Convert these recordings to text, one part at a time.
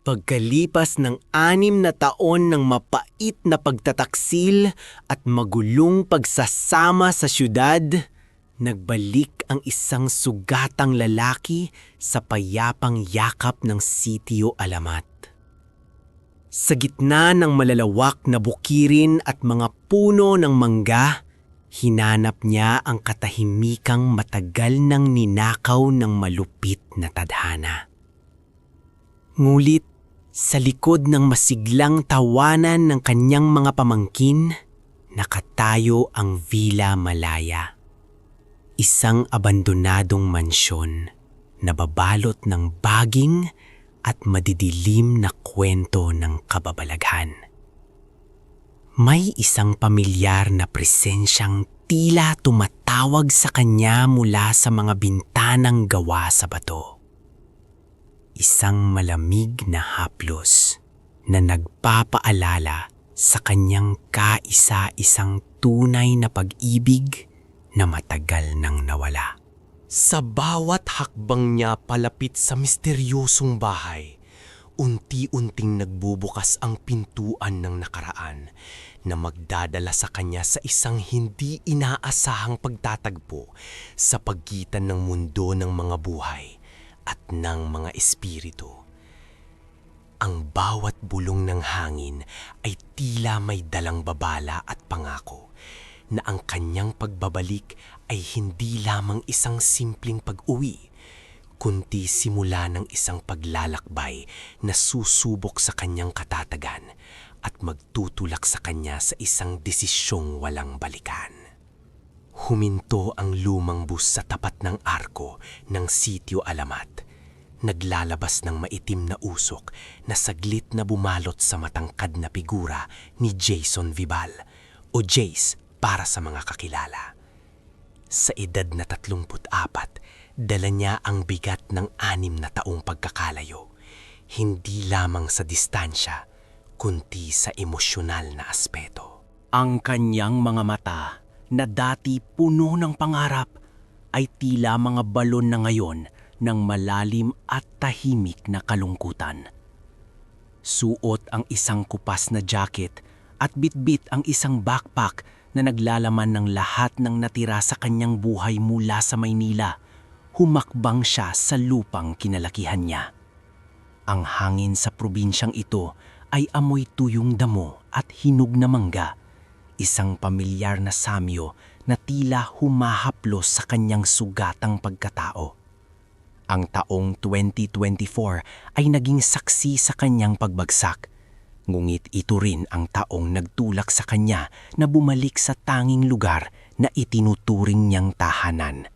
Pagkalipas ng 6 na taon ng mapait na pagtataksil at magulong pagsasama sa syudad, nagbalik ang isang sugatang lalaki sa payapang yakap ng Sitio Alamat. Sa gitna ng malalawak na bukirin at mga puno ng mangga, hinanap niya ang katahimikang matagal nang ninakaw ng malupit na tadhana. Ngulit, sa likod ng masiglang tawanan ng kanyang mga pamangkin, nakatayo ang Villa Malaya. Isang abandonadong mansyon na babalot ng baging at madidilim na kwento ng kababalaghan. May isang pamilyar na presensyang tila tumatawag sa kanya mula sa mga bintanang gawa sa bato. Isang malamig na haplos na nagpapaalala sa kanyang kaisa-isang tunay na pag-ibig na matagal nang nawala. Sa bawat hakbang niya palapit sa misteryosong bahay, unti-unting nagbubukas ang pintuan ng nakaraan na magdadala sa kanya sa isang hindi inaasahang pagtatagpo sa pagitan ng mundo ng mga buhay at ng mga espiritu. Ang bawat bulong ng hangin ay tila may dalang babala at pangako na ang kanyang pagbabalik ay hindi lamang isang simpleng pag-uwi, kundi simula ng isang paglalakbay na susubok sa kanyang katatagan at magtutulak sa kanya sa isang desisyong walang balikan. Huminto ang lumang bus sa tapat ng arko ng Sitio Alamat. Naglalabas ng maitim na usok na saglit na bumalot sa matangkad na figura ni Jason Vibal o Jace para sa mga kakilala. Sa edad na 34, dala niya ang bigat ng 6 na taong pagkakalayo, hindi lamang sa distansya, kundi sa emosyonal na aspeto. Ang kanyang mga mata na dati puno ng pangarap ay tila mga balon na ngayon ng malalim at tahimik na kalungkutan. Suot ang isang kupas na jacket at bitbit ang isang backpack na naglalaman ng lahat ng natira sa kanyang buhay mula sa Maynila. Humakbang siya sa lupang kinalakihan niya. Ang hangin sa probinsyang ito ay amoy tuyong damo at hinog na mangga, isang pamilyar na samyo na tila humahaplos sa kanyang sugatang pagkatao. Ang taong 2024 ay naging saksi sa kanyang pagbagsak, ngunit ito rin ang taong nagtulak sa kanya na bumalik sa tanging lugar na itinuturing niyang tahanan.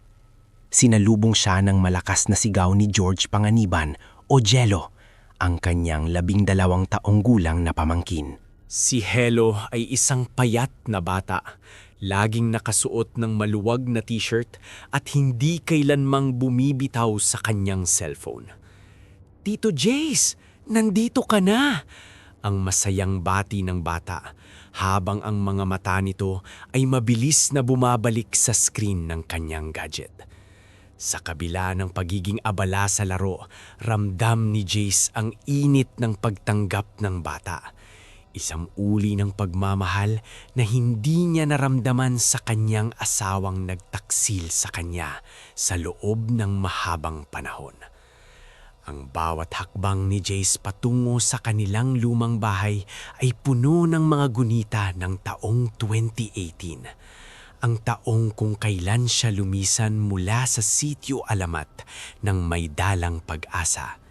Sinalubong siya ng malakas na sigaw ni George Panganiban o Jello, ang kanyang 12 taong gulang na pamangkin. Si Hello ay isang payat na bata, laging nakasuot ng maluwag na t-shirt at hindi kailanmang bumibitaw sa kanyang cellphone. "Tito Jace, nandito ka na!" Ang masayang bati ng bata, habang ang mga mata nito ay mabilis na bumabalik sa screen ng kanyang gadget. Sa kabila ng pagiging abala sa laro, ramdam ni Jace ang init ng pagtanggap ng bata. Isang uri ng pagmamahal na hindi niya naramdaman sa kanyang asawang nagtaksil sa kanya sa loob ng mahabang panahon. Ang bawat hakbang ni Jace patungo sa kanilang lumang bahay ay puno ng mga gunita ng taong 2018. Ang taong kung kailan siya lumisan mula sa Sitio Alamat ng may dalang pag-asa.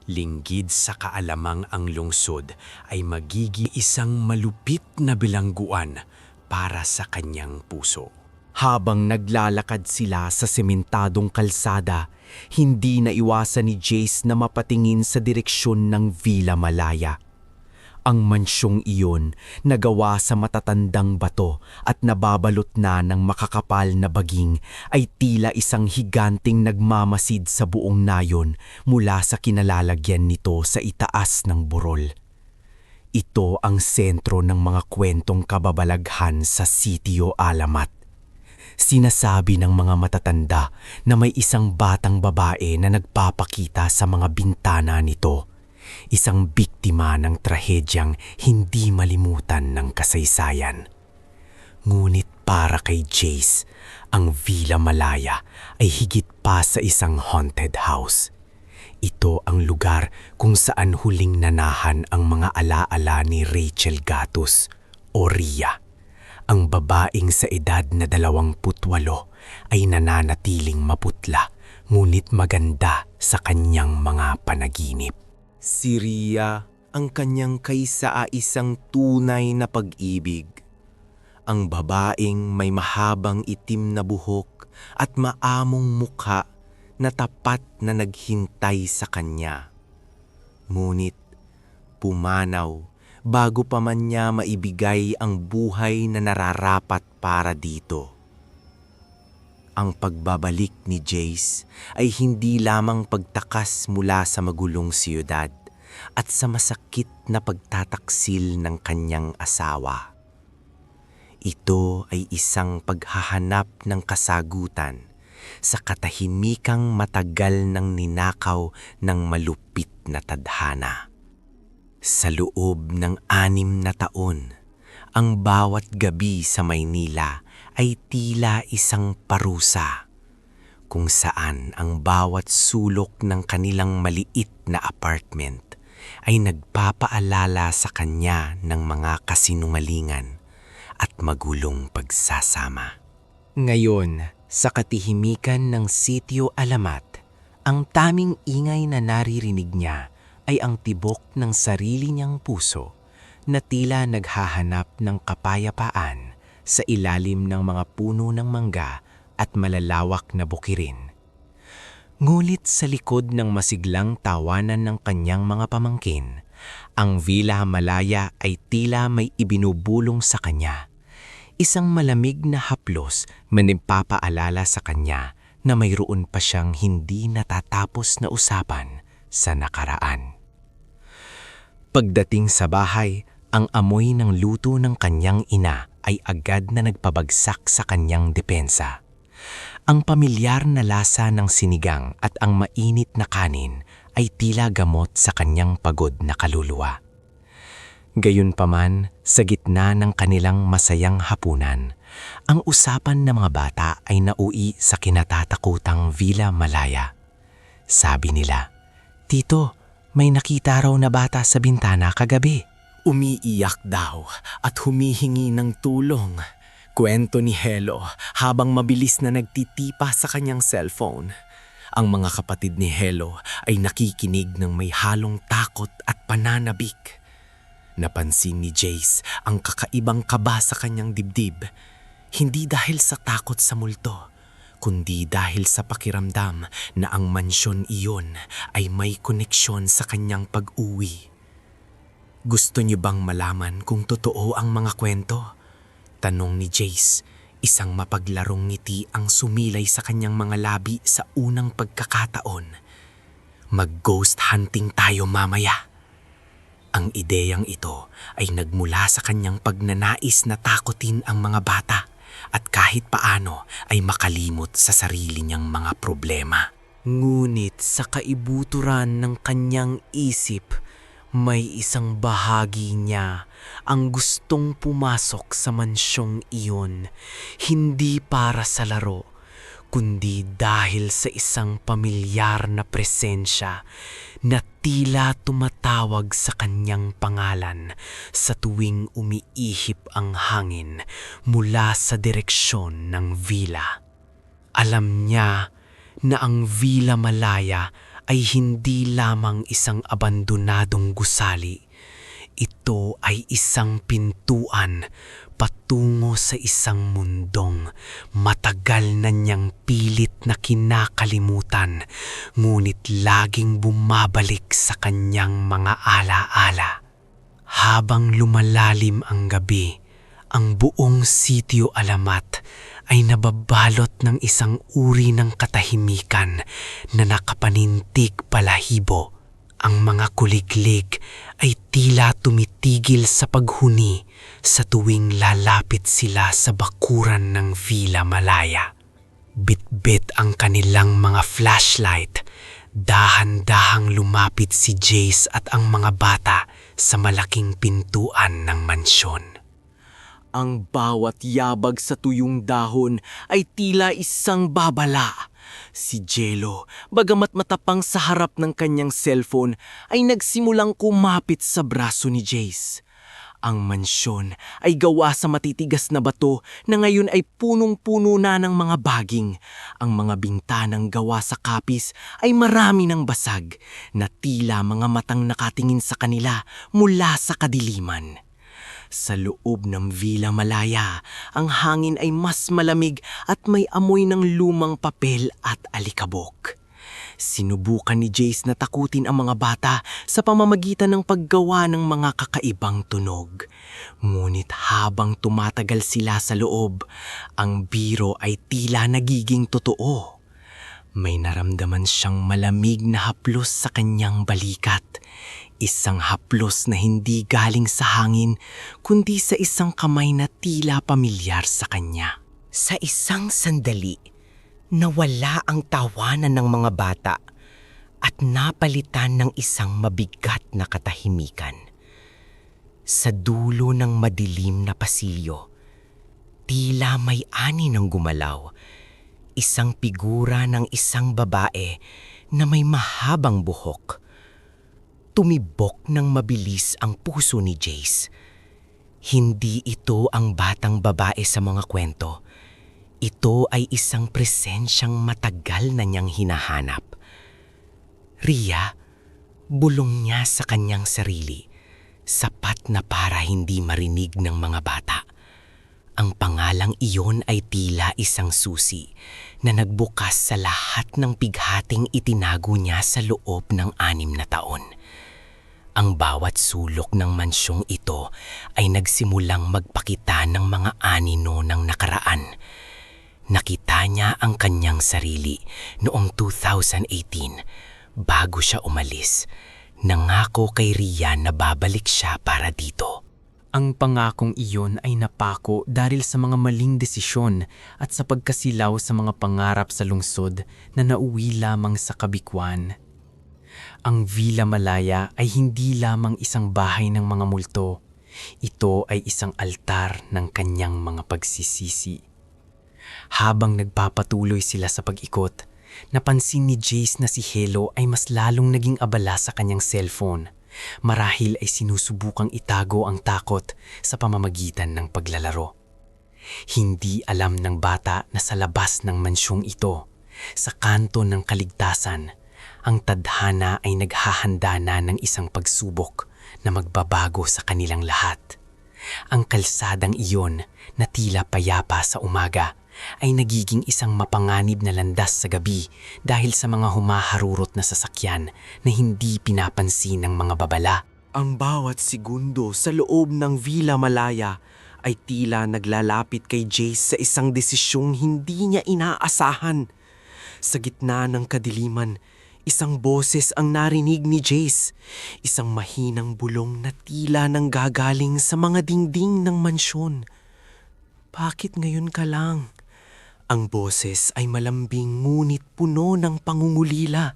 Linggid sa kaalamang ang lungsod ay magiging isang malupit na bilangguan para sa kanyang puso. Habang naglalakad sila sa sementadong kalsada, hindi naiwasan ni Jace na mapatingin sa direksyon ng Villa Malaya. Ang mansyong iyon nagawa sa matatandang bato at nababalot na ng makakapal na baging ay tila isang higanting nagmamasid sa buong nayon mula sa kinalalagyan nito sa itaas ng burol. Ito ang sentro ng mga kwentong kababalaghan sa Sitio Alamat. Sinasabi ng mga matatanda na may isang batang babae na nagpapakita sa mga bintana nito. isang biktima ng trahedyang hindi malimutan ng kasaysayan. Ngunit para kay Jace, ang Villa Malaya ay higit pa sa isang haunted house. Ito ang lugar kung saan huling nanahan ang mga alaala ni Rachel Gatus o Ria. Ang babaeng sa edad na 28 ay nananatiling maputla ngunit maganda sa kanyang mga panaginip. Si Ria ang kanyang kaisa-isang tunay na pag-ibig. Ang babaeng may mahabang itim na buhok at maamong mukha na tapat na naghintay sa kanya. Ngunit pumanaw bago pa man niya maibigay ang buhay na nararapat para dito. Ang pagbabalik ni Jace ay hindi lamang pagtakas mula sa magulong siyudad at sa masakit na pagtataksil ng kanyang asawa. Ito ay isang paghahanap ng kasagutan sa katahimikang matagal ng ninakaw ng malupit na tadhana. Sa loob ng 6 na taon, ang bawat gabi sa Maynila ay tila isang parusa, kung saan ang bawat sulok ng kanilang maliit na apartment ay nagpapaalala sa kanya ng mga kasinungalingan at magulong pagsasama. Ngayon, sa katahimikan ng Sitio Alamat, ang taming ingay na naririnig niya ay ang tibok ng sarili niyang puso na tila naghahanap ng kapayapaan sa ilalim ng mga puno ng mangga at malalawak na bukirin. Ngunit sa likod ng masiglang tawanan ng kanyang mga pamangkin, ang Villa Malaya ay tila may ibinubulong sa kanya. Isang malamig na haplos manipapaalala sa kanya na mayroon pa siyang hindi natatapos na usapan sa nakaraan. Pagdating sa bahay, ang amoy ng luto ng kanyang ina ay agad na nagpabagsak sa kanyang depensa. Ang pamilyar na lasa ng sinigang at ang mainit na kanin ay tila gamot sa kanyang pagod na kaluluwa. Gayunpaman, sa gitna ng kanilang masayang hapunan, ang usapan ng mga bata ay nauwi sa kinatatakutang Villa Malaya. Sabi nila, "Tito, may nakita raw na bata sa bintana kagabi." Umiiyak daw at humihingi ng tulong. Kwento ni Helo habang mabilis na nagtitipa sa kanyang cellphone. Ang mga kapatid ni Helo ay nakikinig ng may halong takot at pananabik. Napansin ni Jace ang kakaibang kaba sa kanyang dibdib, hindi dahil sa takot sa multo, kundi dahil sa pakiramdam na ang mansyon iyon ay may koneksyon sa kanyang pag-uwi. Gusto niyo bang malaman kung totoo ang mga kwento? Tanong ni Jace, isang mapaglarong ngiti ang sumilay sa kanyang mga labi sa unang pagkakataon. Mag-ghost hunting tayo mamaya. Ang ideyang ito ay nagmula sa kanyang pagnanais na takutin ang mga bata at kahit paano ay makalimot sa sarili niyang mga problema. Ngunit sa kaibuturan ng kanyang isip, may isang bahagi niya ang gustong pumasok sa mansyong iyon, hindi para sa laro, kundi dahil sa isang pamilyar na presensya na tila tumatawag sa kanyang pangalan sa tuwing umiihip ang hangin mula sa direksyon ng villa. Alam niya na ang Villa Malaya ay hindi lamang isang abandonadong gusali. Ito ay isang pintuan patungo sa isang mundong matagal na niyang pilit na kinakalimutan, ngunit laging bumabalik sa kanyang mga alaala. Habang lumalalim ang gabi, ang buong Sitio Alamat ay nababalot ng isang uri ng katahimikan na nakapanintig palahibo. Ang mga kuliglig ay tila tumitigil sa paghuni sa tuwing lalapit sila sa bakuran ng Villa Malaya. Bitbit ang kanilang mga flashlight, Dahan-dahang lumapit si Jace at ang mga bata sa malaking pintuan ng mansyon. Ang bawat yabag sa tuyong dahon ay tila isang babala. Si Jello, bagamat matapang sa harap ng kanyang cellphone, ay nagsimulang kumapit sa braso ni Jace. Ang mansyon ay gawa sa matitigas na bato na ngayon ay punong-puno na ng mga baging. Ang mga bintanang gawa sa kapis ay marami ng basag na tila mga matang nakatingin sa kanila mula sa kadiliman. Sa loob ng Villa Malaya, ang hangin ay mas malamig at may amoy ng lumang papel at alikabok. Sinubukan ni Jace na takutin ang mga bata sa pamamagitan ng paggawa ng mga kakaibang tunog. Ngunit habang tumatagal sila sa loob, ang biro ay tila nagiging totoo. May naramdaman siyang malamig na haplos sa kanyang balikat. Isang haplos na hindi galing sa hangin, kundi sa isang kamay na tila pamilyar sa kanya. Sa isang sandali, nawala ang tawanan ng mga bata at napalitan ng isang mabigat na katahimikan. Sa dulo ng madilim na pasilyo, tila may ani ng gumalaw, isang figura ng isang babae na may mahabang buhok. Tumibok ng mabilis ang puso ni Jace. Hindi ito ang batang babae sa mga kwento. Ito ay isang presensyang matagal na niyang hinahanap. Ria, bulong niya sa kanyang sarili, sapat na para hindi marinig ng mga bata. Ang pangalang iyon ay tila isang susi na nagbukas sa lahat ng pighating itinago niya sa loob ng 6 na taon. Ang bawat sulok ng mansyong ito ay nagsimulang magpakita ng mga anino ng nakaraan. Nakita niya ang kanyang sarili noong 2018 bago siya umalis. Nangako kay Rian na babalik siya para dito. Ang pangakong iyon ay napako dahil sa mga maling desisyon at sa pagkasilaw sa mga pangarap sa lungsod na nauwi lamang sa kabiguan. Ang Villa Malaya ay hindi lamang isang bahay ng mga multo. Ito ay isang altar ng kanyang mga pagsisisi. Habang nagpapatuloy sila sa pag-ikot, napansin ni Jace na si Hello ay mas lalong naging abala sa kanyang cellphone. Marahil ay sinusubukang itago ang takot sa pamamagitan ng paglalaro. Hindi alam ng bata na sa labas ng mansyong ito, sa kanto ng kaligtasan, ang tadhana ay naghahanda na ng isang pagsubok na magbabago sa kanilang lahat. Ang kalsadang iyon na tila payapa sa umaga ay nagiging isang mapanganib na landas sa gabi dahil sa mga humaharurot na sasakyan na hindi pinapansin ng mga babala. Ang bawat segundo sa loob ng Villa Malaya ay tila naglalapit kay Jace sa isang desisyong hindi niya inaasahan. Sa gitna ng kadiliman, isang boses ang narinig ni Jace, isang mahinang bulong na tila nanggagaling sa mga dingding ng mansyon. Bakit ngayon ka lang? Ang boses ay malambing ngunit puno ng pangungulila.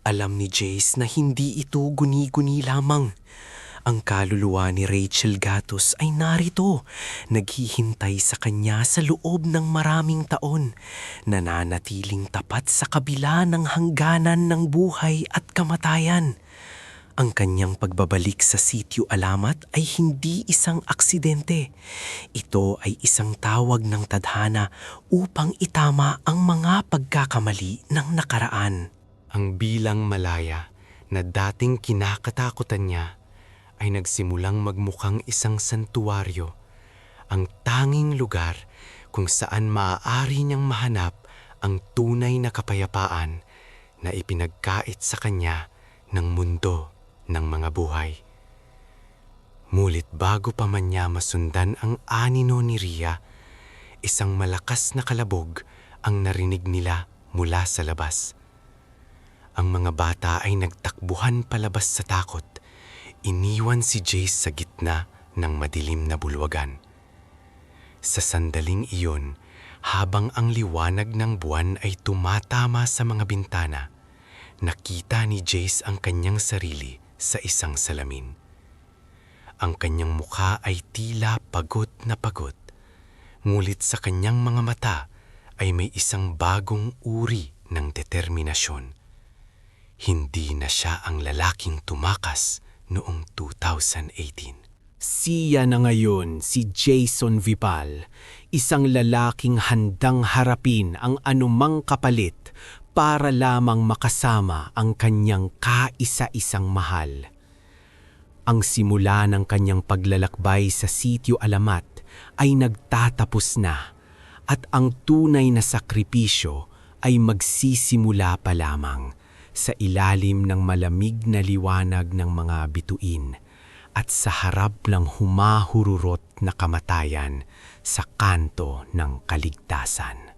Alam ni Jace na hindi ito guni-guni lamang. Ang kaluluwa ni Rachel Gatos ay narito, naghihintay sa kanya sa loob ng maraming taon, nananatiling tapat sa kabila ng hangganan ng buhay at kamatayan. Ang kanyang pagbabalik sa sitio alamat ay hindi isang aksidente. Ito ay isang tawag ng tadhana upang itama ang mga pagkakamali ng nakaraan. Ang bilang malaya na dating kinakatakutan niya ay nagsimulang magmukhang isang santuwaryo, ang tanging lugar kung saan maaari niyang mahanap ang tunay na kapayapaan na ipinagkait sa kanya ng mundo ng mga buhay. Mulit bago pa man niya masundan ang anino ni Ria, isang malakas na kalabog ang narinig nila mula sa labas. Ang mga bata ay nagtakbuhan palabas sa takot. Iniwan si Jace sa gitna ng madilim na bulwagan. Sa sandaling iyon, habang ang liwanag ng buwan ay tumatama sa mga bintana, Nakita ni Jace ang kanyang sarili sa isang salamin. Ang kanyang mukha ay tila pagod na pagod, ngulit sa kanyang mga mata ay may isang bagong uri ng determinasyon. Hindi na siya ang lalaking tumakas noong 2018. Siya na ngayon si Jason Vipal, isang lalaking handang harapin ang anumang kapalit para lamang makasama ang kanyang kaisa-isang mahal. Ang simula ng kanyang paglalakbay sa Sitio Alamat ay nagtatapos na at ang tunay na sakripisyo ay magsisimula pa lamang sa ilalim ng malamig na liwanag ng mga bituin at sa harap ng humahururot na kamatayan sa kanto ng kaligtasan.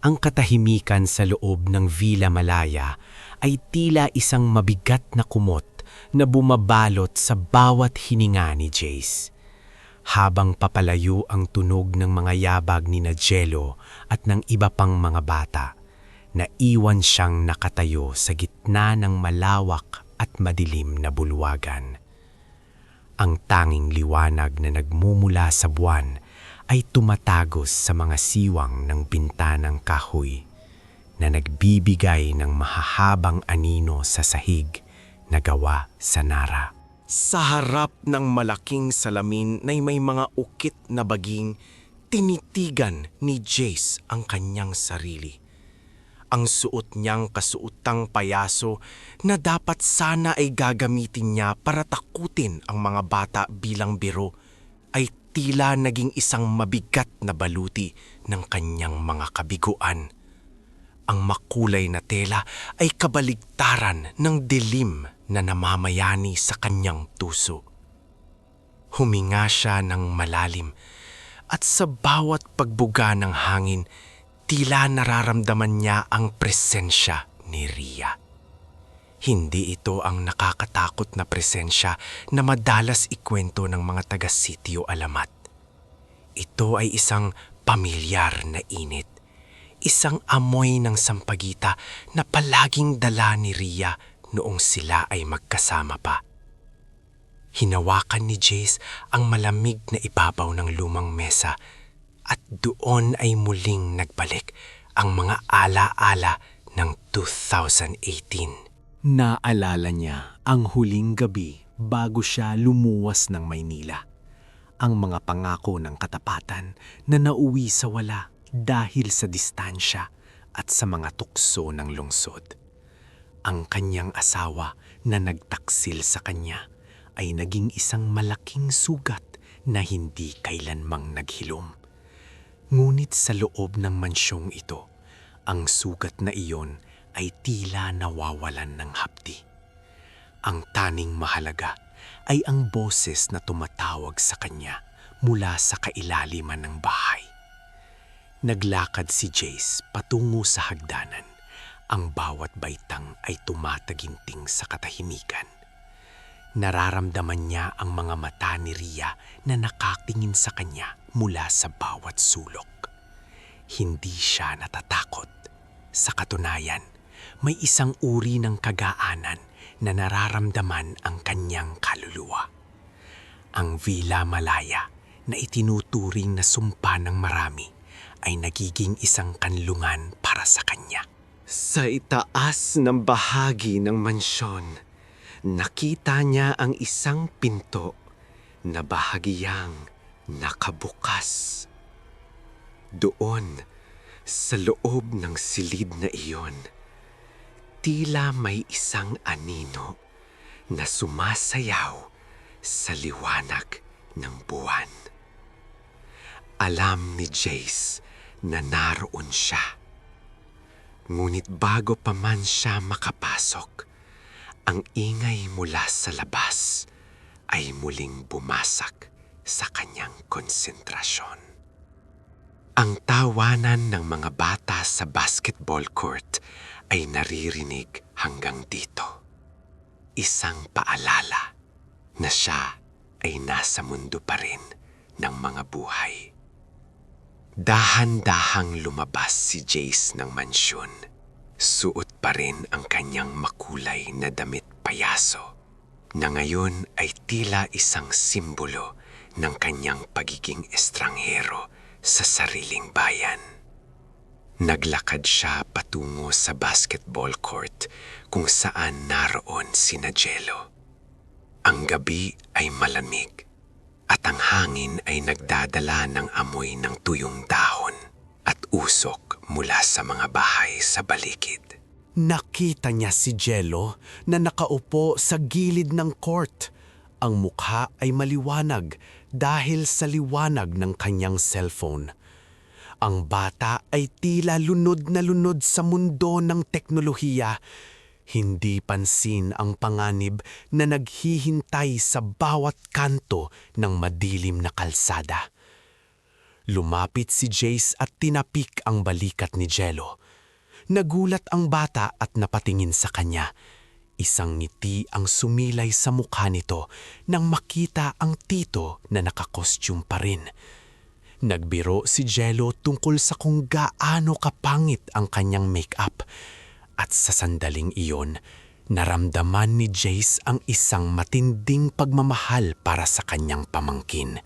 Ang katahimikan sa loob ng Villa Malaya ay tila isang mabigat na kumot na bumabalot sa bawat hininga ni Jace. Habang papalayo ang tunog ng mga yabag ni Jello at ng iba pang mga bata, naiwan siyang nakatayo sa gitna ng malawak at madilim na bulwagan. Ang tanging liwanag na nagmumula sa buwan ay tumatagos sa mga siwang ng bintanang kahoy na nagbibigay ng mahahabang anino sa sahig na gawa sa nara. Sa harap ng malaking salamin na may mga ukit na baging, tinitigan ni Jace ang kanyang sarili. Ang suot niyang kasuotang payaso na dapat sana ay gagamitin niya para takutin ang mga bata bilang biro ay tila naging isang mabigat na baluti ng kanyang mga kabiguan. Ang makulay na tela ay kabaligtaran ng dilim na namamayani sa kanyang tuso. Huminga siya ng malalim at sa bawat pagbuga ng hangin, tila nararamdaman niya ang presensya ni Rhea. Hindi ito ang nakakatakot na presensya na madalas ikwento ng mga taga-Sitio Alamat. Ito ay isang pamilyar na init, isang amoy ng sampagita na palaging dala ni Rhea noong sila ay magkasama pa. Hinawakan ni Jace ang malamig na ibabaw ng lumang mesa at doon ay muling nagbalik ang mga ala-ala ng 2018. Naalala niya ang huling gabi bago siya lumuwas ng Maynila. Ang mga pangako ng katapatan na nauwi sa wala dahil sa distansya at sa mga tukso ng lungsod. Ang kanyang asawa na nagtaksil sa kanya ay naging isang malaking sugat na hindi kailanmang naghilom. Ngunit sa loob ng mansyong ito, ang sugat na iyon ay tila nawawalan ng hapdi. Ang taning mahalaga ay ang boses na tumatawag sa kanya mula sa kailaliman ng bahay. Naglakad si Jace patungo sa hagdanan. Ang bawat baitang ay tumataginting sa katahimikan. Nararamdaman niya ang mga mata ni Rhea na nakatingin sa kanya mula sa bawat sulok. Hindi siya natatakot. Sa katunayan, may isang uri ng kagaanan na nararamdaman ang kanyang kaluluwa. Ang Villa Malaya na itinuturing na sumpa ng marami ay nagiging isang kanlungan para sa kanya. Sa itaas ng bahagi ng mansyon, nakita niya ang isang pinto na bahagyang nakabukas. Doon, sa loob ng silid na iyon, tila may isang anino na sumasayaw sa liwanag ng buwan. Alam ni Jace na naroon siya. Ngunit bago pa man siya makapasok, ang ingay mula sa labas ay muling bumasak sa kanyang konsentrasyon. Ang tawanan ng mga bata sa basketball court ay naririnig hanggang dito. Isang paalala na siya ay nasa mundo pa rin ng mga buhay. Dahan-dahang lumabas si Jace ng mansyon. Suot pa rin ang kanyang makulay na damit payaso, na ngayon ay tila isang simbolo ng kanyang pagiging estranghero sa sariling bayan. Naglakad siya patungo sa basketball court kung saan naroon sina Jello. Ang gabi ay malamig at ang hangin ay nagdadala ng amoy ng tuyong dahon at usok mula sa mga bahay sa balikid. Nakita niya si Jello na nakaupo sa gilid ng court. Ang mukha ay maliwanag dahil sa liwanag ng kanyang cellphone. Ang bata ay tila lunod na lunod sa mundo ng teknolohiya. Hindi pansin ang panganib na naghihintay sa bawat kanto ng madilim na kalsada. Lumapit si Jace at tinapik ang balikat ni Jello. Nagulat ang bata at napatingin sa kanya. Isang ngiti ang sumilay sa mukha nito nang makita ang tito na nakakostyum pa rin. Nagbiro si Jello tungkol sa kung gaano kapangit ang kanyang make-up. At sa sandaling iyon, naramdaman ni Jace ang isang matinding pagmamahal para sa kanyang pamangkin.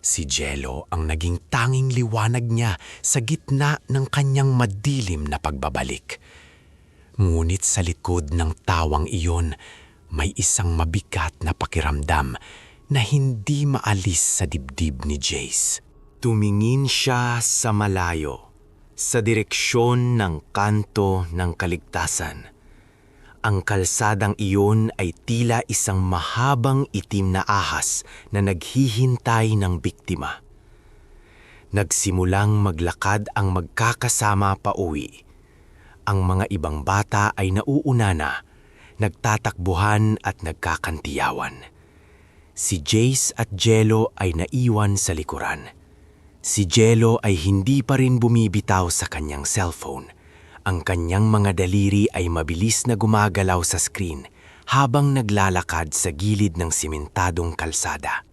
Si Jello ang naging tanging liwanag niya sa gitna ng kanyang madilim na pagbabalik. Ngunit sa likod ng tawang iyon, may isang mabigat na pakiramdam na hindi maalis sa dibdib ni Jace. Tumingin siya sa malayo, sa direksyon ng kanto ng kaligtasan. Ang kalsadang iyon ay tila isang mahabang itim na ahas na naghihintay ng biktima. Nagsimulang maglakad ang magkakasama pauwi. Ang mga ibang bata ay nauuna na, nagtatakbuhan at nagkakantiyawan. Si Jace at Jello ay naiwan sa likuran. Si Jello ay hindi pa rin bumibitaw sa kanyang cellphone. Ang kanyang mga daliri ay mabilis na gumagalaw sa screen habang naglalakad sa gilid ng simentadong kalsada.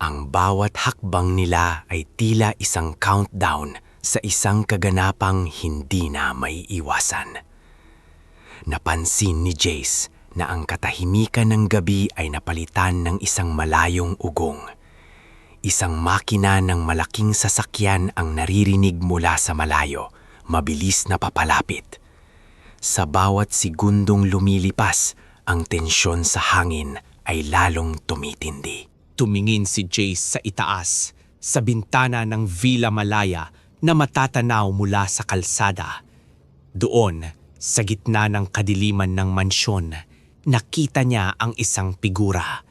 Ang bawat hakbang nila ay tila isang countdown sa isang kaganapang hindi na may iwasan. Napansin ni Jace na ang katahimikan ng gabi ay napalitan ng isang malayong ugong. Isang makina ng malaking sasakyan ang naririnig mula sa malayo, mabilis na papalapit. Sa bawat segundong lumilipas, ang tensyon sa hangin ay lalong tumitindi. Tumingin si Jace sa itaas, sa bintana ng Villa Malaya na matatanaw mula sa kalsada. Doon, sa gitna ng kadiliman ng mansyon, nakita niya ang isang figura.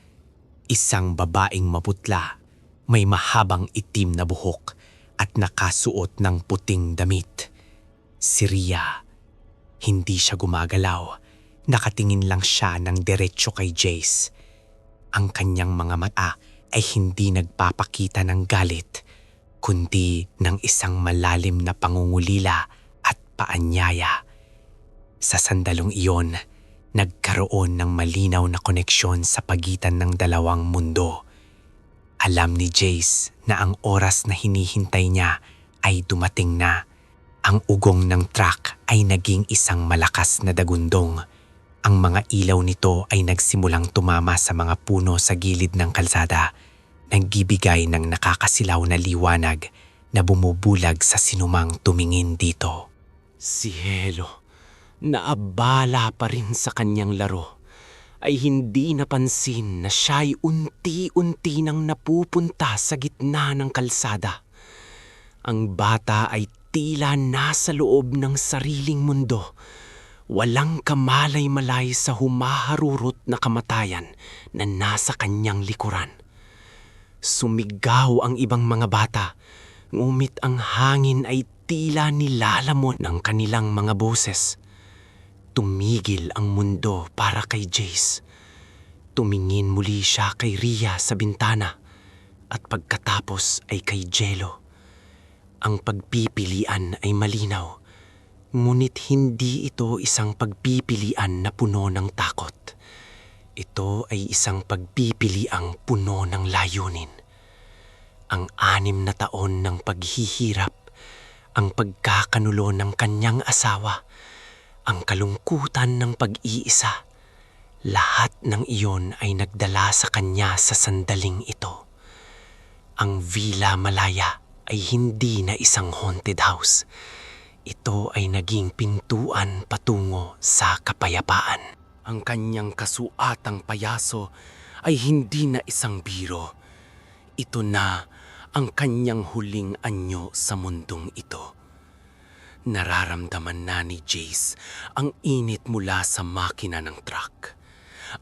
Isang babaeng maputla, may mahabang itim na buhok at nakasuot ng puting damit. Si Rhea. Hindi siya gumagalaw. Nakatingin lang siya ng diretsyo kay Jace. Ang kanyang mga mata ay hindi nagpapakita ng galit, kundi ng isang malalim na pangungulila at paanyaya. Sa sandalong iyon, nagkaroon ng malinaw na koneksyon sa pagitan ng dalawang mundo. Alam ni Jace na ang oras na hinihintay niya ay dumating na. Ang ugong ng truck ay naging isang malakas na dagundong. Ang mga ilaw nito ay nagsimulang tumama sa mga puno sa gilid ng kalsada, nagbibigay ng nakakasilaw na liwanag na bumubulag sa sinumang tumingin dito. Si Jello, naabala pa rin sa kanyang laro, ay hindi napansin na siya'y unti-unti nang napupunta sa gitna ng kalsada. Ang bata ay tila nasa loob ng sariling mundo, walang kamalay-malay sa humaharurot na kamatayan na nasa kanyang likuran. Sumigaw ang ibang mga bata, ngunit ang hangin ay tila nilalamon ng kanilang mga boses. Tumigil ang mundo para kay Jace. Tumingin muli siya kay Rhea sa bintana at pagkatapos ay kay Jello. Ang pagpipilian ay malinaw, ngunit hindi ito isang pagpipilian na puno ng takot. Ito ay isang pagpipiliang puno ng layunin. Ang 6 na taon ng paghihirap, ang pagkakanulo ng kanyang asawa, ang kalungkutan ng pag-iisa. Lahat ng iyon ay nagdala sa kanya sa sandaling ito. Ang Villa Malaya ay hindi na isang haunted house. Ito ay naging pintuan patungo sa kapayapaan. Ang kanyang kasuatang payaso ay hindi na isang biro. Ito na ang kanyang huling anyo sa mundong ito. Nararamdaman na ni Jace ang init mula sa makina ng truck.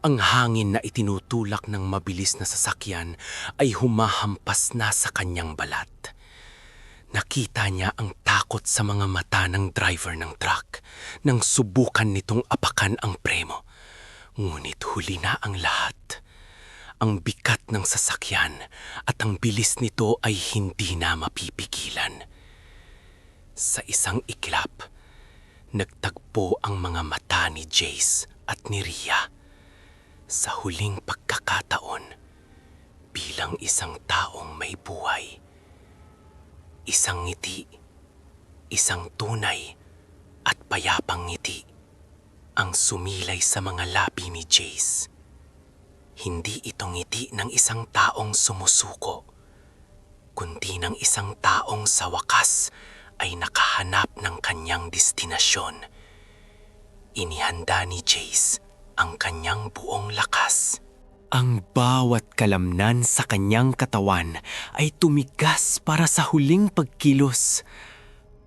Ang hangin na itinutulak ng mabilis na sasakyan ay humahampas na sa kanyang balat. Nakita niya ang takot sa mga mata ng driver ng truck nang subukan nitong apakan ang premo. Ngunit huli na ang lahat. Ang bigat ng sasakyan at ang bilis nito ay hindi na mapipigilan. Sa isang iklap, nagtagpo ang mga mata ni Jace at ni Rhea. Sa huling pagkakataon, bilang isang taong may buhay. Isang ngiti, isang tunay at payapang ngiti ang sumilay sa mga labi ni Jace. Hindi ito ngiti ng isang taong sumusuko, kundi ng isang taong sa wakas ay nakahanap ng kanyang destinasyon. Inihanda ni Jace ang kanyang buong lakas. Ang bawat kalamnan sa kanyang katawan ay tumigas para sa huling pagkilos.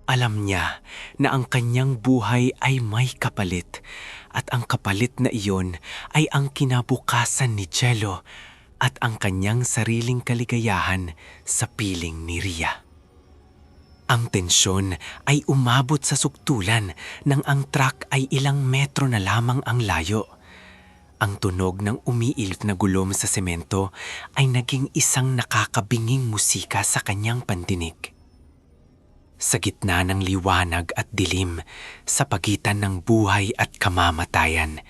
Alam niya na ang kanyang buhay ay may kapalit at ang kapalit na iyon ay ang kinabukasan ni Jello at ang kanyang sariling kaligayahan sa piling ni Rhea. Ang tensyon ay umabot sa suktulan nang ang truck ay ilang metro na lamang ang layo. Ang tunog ng umiilit na gulong sa semento ay naging isang nakakabinging musika sa kanyang pandinig. Sa gitna ng liwanag at dilim, sa pagitan ng buhay at kamamatayan,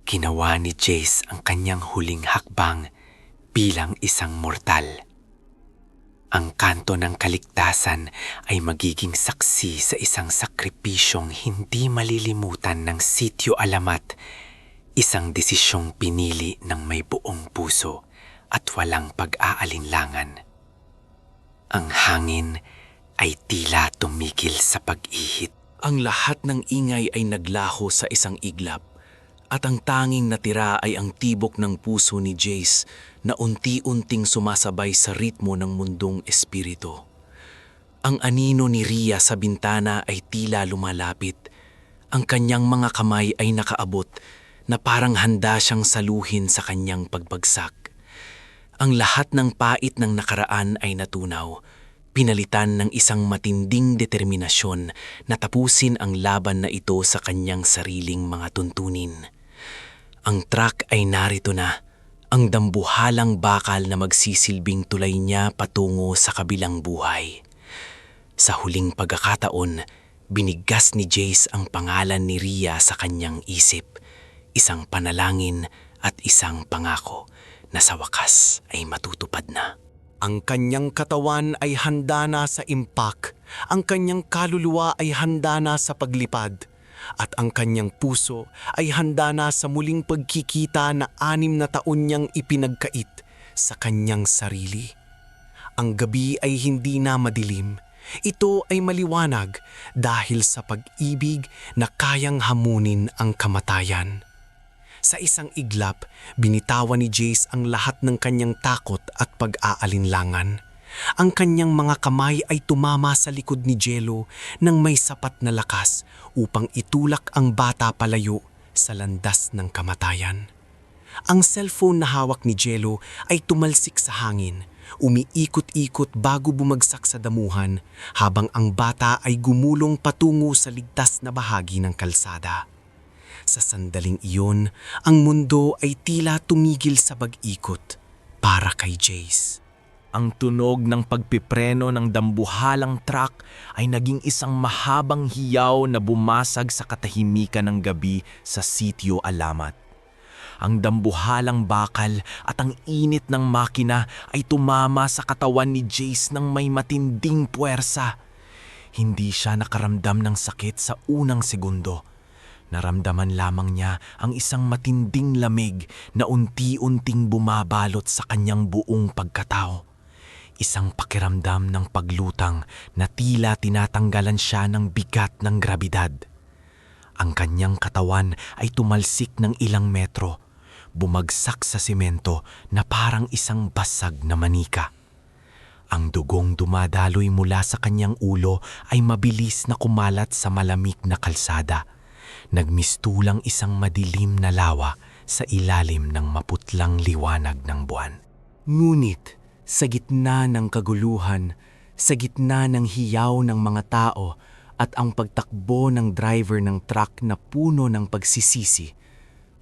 ginawa ni Jace ang kanyang huling hakbang bilang isang mortal. Ang kanto ng kaligtasan ay magiging saksi sa isang sakripisyong hindi malilimutan ng Sitio Alamat, isang desisyong pinili ng may buong puso at walang pag-aalinlangan. Ang hangin ay tila tumigil sa pag-ihit. Ang lahat ng ingay ay naglaho sa isang iglap at ang tanging natira ay ang tibok ng puso ni Jace na unti-unting sumasabay sa ritmo ng mundong espiritu. Ang anino ni Rhea sa bintana ay tila lumalapit. Ang kanyang mga kamay ay nakaabot na parang handa siyang saluhin sa kanyang pagbagsak. Ang lahat ng pait ng nakaraan ay natunaw, pinalitan ng isang matinding determinasyon na tapusin ang laban na ito sa kanyang sariling mga tuntunin. Ang truck ay narito na, ang dambuhalang bakal na magsisilbing tulay niya patungo sa kabilang buhay. Sa huling pagkakataon, binigkas ni Jace ang pangalan ni Rhea sa kanyang isip, isang panalangin at isang pangako na sa wakas ay matutupad na. Ang kanyang katawan ay handa na sa impact, ang kanyang kaluluwa ay handa na sa paglipad, at ang kanyang puso ay handa na sa muling pagkikita na 6 na taon niyang ipinagkait sa kanyang sarili. Ang gabi ay hindi na madilim, ito ay maliwanag dahil sa pag-ibig na kayang hamunin ang kamatayan. Sa isang iglap, binitawan ni Jace ang lahat ng kanyang takot at pag-aalinlangan. Ang kanyang mga kamay ay tumama sa likod ni Jello nang may sapat na lakas upang itulak ang bata palayo sa landas ng kamatayan. Ang cellphone na hawak ni Jello ay tumalsik sa hangin, umiikot-ikot bago bumagsak sa damuhan habang ang bata ay gumulong patungo sa ligtas na bahagi ng kalsada. Sa sandaling iyon, ang mundo ay tila tumigil sa pag-ikot para kay Jace. Ang tunog ng pagpipreno ng dambuhalang truck ay naging isang mahabang hiyaw na bumasag sa katahimikan ng gabi sa Sitio Alamat. Ang dambuhalang bakal at ang init ng makina ay tumama sa katawan ni Jace ng may matinding puwersa. Hindi siya nakaramdam ng sakit sa unang segundo. Naramdaman lamang niya ang isang matinding lamig na unti-unting bumabalot sa kanyang buong pagkatao. Isang pakiramdam ng paglutang na tila tinatanggalan siya ng bigat ng grabidad. Ang kanyang katawan ay tumalsik ng ilang metro, bumagsak sa semento na parang isang basag na manika. Ang dugong dumadaloy mula sa kanyang ulo ay mabilis na kumalat sa malamig na kalsada. Nagmistulang isang madilim na lawa sa ilalim ng maputlang liwanag ng buwan. Ngunit sa gitna ng kaguluhan, sa gitna ng hiyaw ng mga tao at ang pagtakbo ng driver ng truck na puno ng pagsisisi,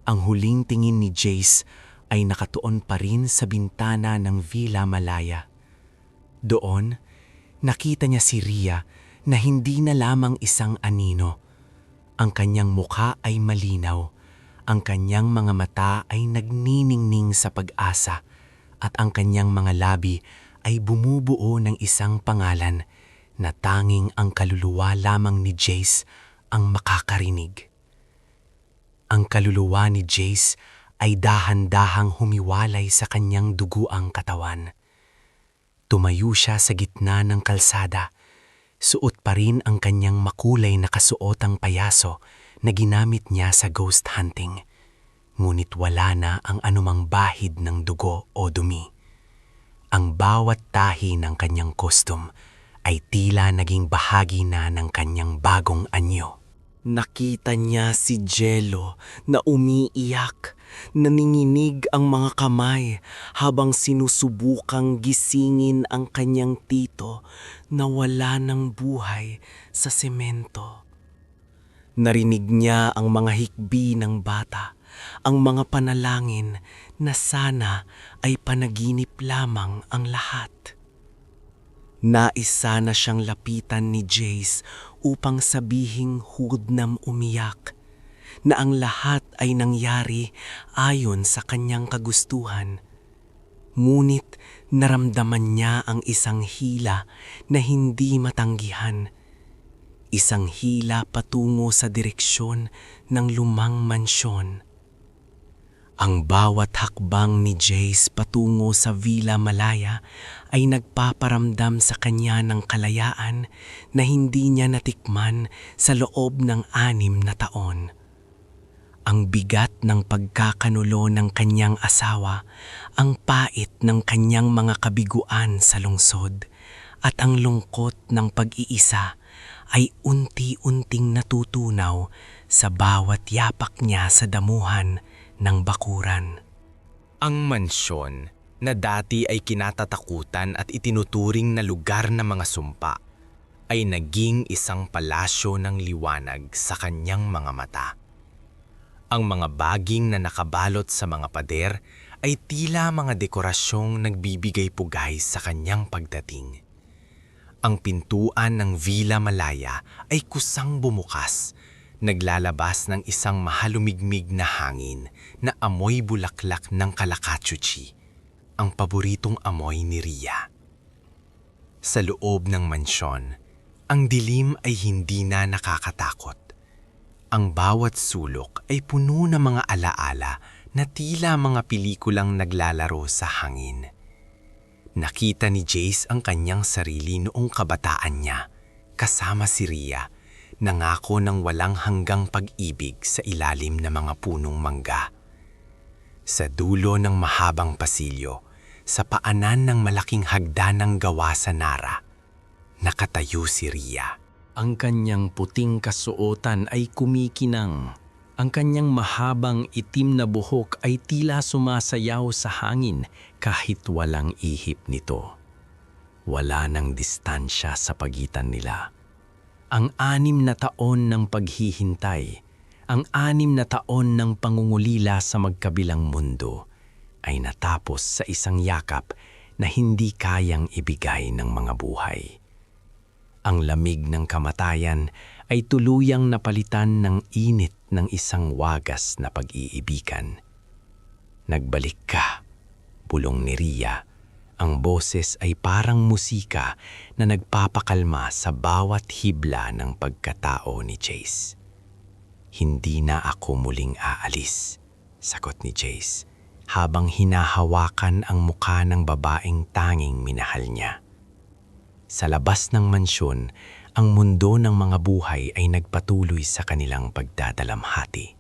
ang huling tingin ni Jace ay nakatuon pa rin sa bintana ng Villa Malaya. Doon, nakita niya si Ria na hindi na lamang isang anino. Ang kanyang mukha ay malinaw, ang kanyang mga mata ay nagniningning sa pag-asa, at ang kanyang mga labi ay bumubuo ng isang pangalan na tanging ang kaluluwa lamang ni Jace ang makakarinig. Ang kaluluwa ni Jace ay dahan-dahang humiwalay sa kanyang duguang katawan. Tumayo siya sa gitna ng kalsada. Suot pa rin ang kanyang makulay na kasuotang payaso na ginamit niya sa ghost hunting. Ngunit wala na ang anumang bahid ng dugo o dumi. Ang bawat tahi ng kanyang costume ay tila naging bahagi na ng kanyang bagong anyo. Nakita niya si Jello na umiiyak, naninginig ang mga kamay habang sinusubukang gisingin ang kanyang tito na wala ng buhay sa semento. Narinig niya ang mga hikbi ng bata, ang mga panalangin na sana ay panaginip lamang ang lahat. Nais sana siyang lapitan ni Jace upang sabihing hudnam umiyak na ang lahat ay nangyari ayon sa kanyang kagustuhan. Ngunit naramdaman niya ang isang hila na hindi matanggihan. Isang hila patungo sa direksyon ng lumang mansyon. Ang bawat hakbang ni Jace patungo sa Villa Malaya ay nagpaparamdam sa kanya ng kalayaan na hindi niya natikman sa loob ng 6 na taon. Ang bigat ng pagkakanulo ng kanyang asawa, ang pait ng kanyang mga kabiguan sa lungsod, at ang lungkot ng pag-iisa ay unti-unting natutunaw sa bawat yapak niya sa damuhan ng bakuran. Ang mansyon na dati ay kinatatakutan at itinuturing na lugar ng mga sumpa ay naging isang palasyo ng liwanag sa kanyang mga mata. Ang mga baging na nakabalot sa mga pader ay tila mga dekorasyong nagbibigay pugay sa kanyang pagdating. Ang pintuan ng Villa Malaya ay kusang bumukas, naglalabas ng isang mahalumigmig na hangin na amoy bulaklak ng kalakachuchi, ang paboritong amoy ni Ria. Sa loob ng mansyon, ang dilim ay hindi na nakakatakot. Ang bawat sulok ay puno ng mga alaala na tila mga pelikulang naglalaro sa hangin. Nakita ni Jace ang kanyang sarili noong kabataan niya, kasama si Ria, nangako ng walang hanggang pag-ibig sa ilalim ng mga punong mangga. Sa dulo ng mahabang pasilyo, sa paanan ng malaking hagdanang gawa sa Nara, nakatayo si Ria. Ang kanyang puting kasuotan ay kumikinang. Ang kanyang mahabang itim na buhok ay tila sumasayaw sa hangin kahit walang ihip nito. Wala nang distansya sa pagitan nila. Ang 6 na taon ng paghihintay, ang 6 na taon ng pangungulila sa magkabilang mundo ay natapos sa isang yakap na hindi kayang ibigay ng mga buhay. Ang lamig ng kamatayan ay tuluyang napalitan ng init ng isang wagas na pag-iibigan. Nagbalik ka, bulong ni Ria, Ang boses ay parang musika na nagpapakalma sa bawat hibla ng pagkatao ni Chase. "Hindi na ako muling aalis," sagot ni Chase, habang hinahawakan ang mukha ng babaeng tanging minahal niya. Sa labas ng mansyon, ang mundo ng mga buhay ay nagpatuloy sa kanilang pagdadalamhati.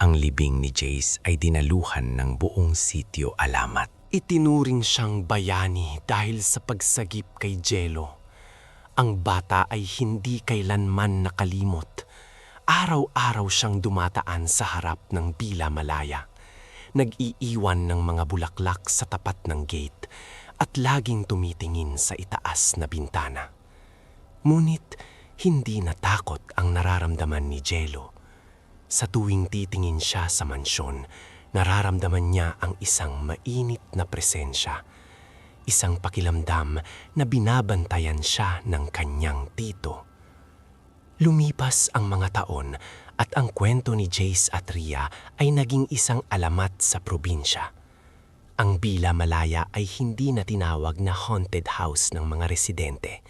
Ang libing ni Jace ay dinaluhan ng buong sitio Alamat. Itinuring siyang bayani dahil sa pagsagip kay Jello. Ang bata ay hindi kailanman nakalimot. Araw-araw siyang dumataan sa harap ng Villa Malaya. Nag-iiwan ng mga bulaklak sa tapat ng gate at laging tumitingin sa itaas na bintana. Ngunit hindi natakot ang nararamdaman ni Jello. Sa tuwing titingin siya sa mansyon, nararamdaman niya ang isang mainit na presensya, isang pakilamdam na binabantayan siya ng kanyang tito. Lumipas ang mga taon at ang kwento ni Jace at Rhea ay naging isang alamat sa probinsya. Ang Villa Malaya ay hindi na tinawag na haunted house ng mga residente,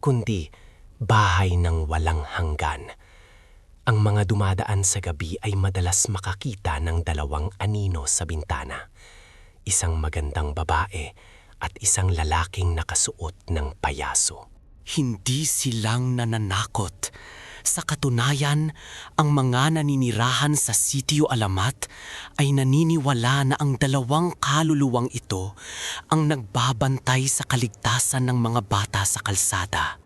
kundi bahay ng walang hanggan. Ang mga dumadaan sa gabi ay madalas makakita ng dalawang anino sa bintana, isang magandang babae at isang lalaking nakasuot ng payaso. Hindi silang nananakot. Sa katunayan, ang mga naninirahan sa Sitio Alamat ay naniniwala na ang dalawang kaluluwang ito ang nagbabantay sa kaligtasan ng mga bata sa kalsada.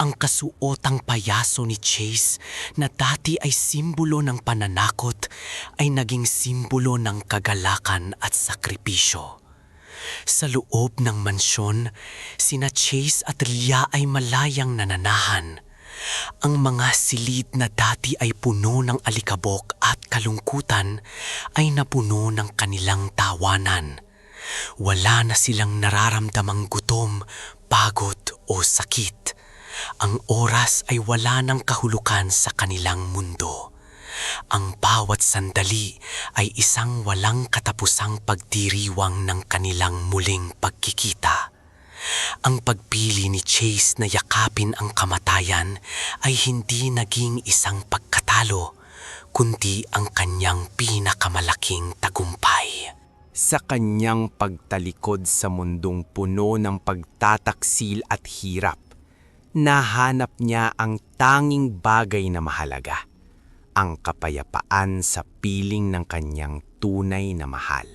Ang kasuotang payaso ni Chase na dati ay simbolo ng pananakot ay naging simbolo ng kagalakan at sakripisyo. Sa loob ng mansyon, sina Chase at Rhea ay malayang nananahan. Ang mga silid na dati ay puno ng alikabok at kalungkutan ay napuno ng kanilang tawanan. Wala na silang nararamdamang gutom, pagod o sakit. Ang oras ay wala ng kahulugan sa kanilang mundo. Ang bawat sandali ay isang walang katapusang pagdiriwang ng kanilang muling pagkikita. Ang pagpili ni Chase na yakapin ang kamatayan ay hindi naging isang pagkatalo, kundi ang kanyang pinakamalaking tagumpay. Sa kanyang pagtalikod sa mundong puno ng pagtataksil at hirap, nahanap niya ang tanging bagay na mahalaga, ang kapayapaan sa piling ng kanyang tunay na mahal.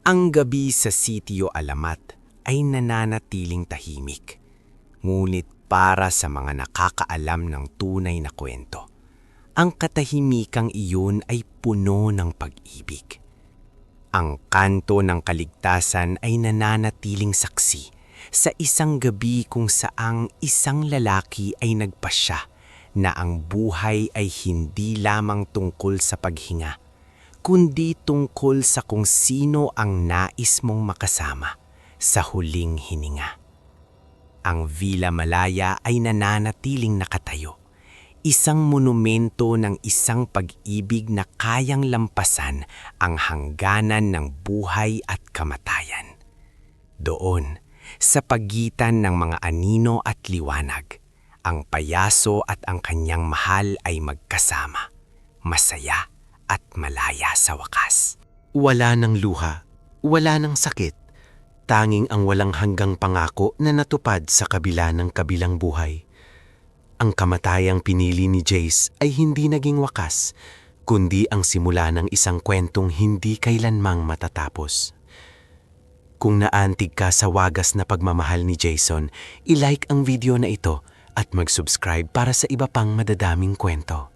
Ang gabi sa Sitio Alamat ay nananatiling tahimik, ngunit para sa mga nakakaalam ng tunay na kwento, ang katahimikang iyon ay puno ng pag-ibig. Ang kanto ng kaligtasan ay nananatiling saksi sa isang gabi kung saang isang lalaki ay nagpasya na ang buhay ay hindi lamang tungkol sa paghinga, kundi tungkol sa kung sino ang nais mong makasama sa huling hininga. Ang Villa Malaya ay nananatiling nakatayo, isang monumento ng isang pag-ibig na kayang lampasan ang hangganan ng buhay at kamatayan. Doon, sa pagitan ng mga anino at liwanag, ang payaso at ang kanyang mahal ay magkasama, masaya at malaya sa wakas. Wala ng luha, wala ng sakit, tanging ang walang hanggang pangako na natupad sa kabila ng kabilang buhay. Ang kamatayang pinili ni Jace ay hindi naging wakas, kundi ang simula ng isang kwentong hindi kailanmang matatapos. Kung naantig ka sa wagas na pagmamahal ni Jason, i-like ang video na ito at mag-subscribe para sa iba pang madadaming kwento.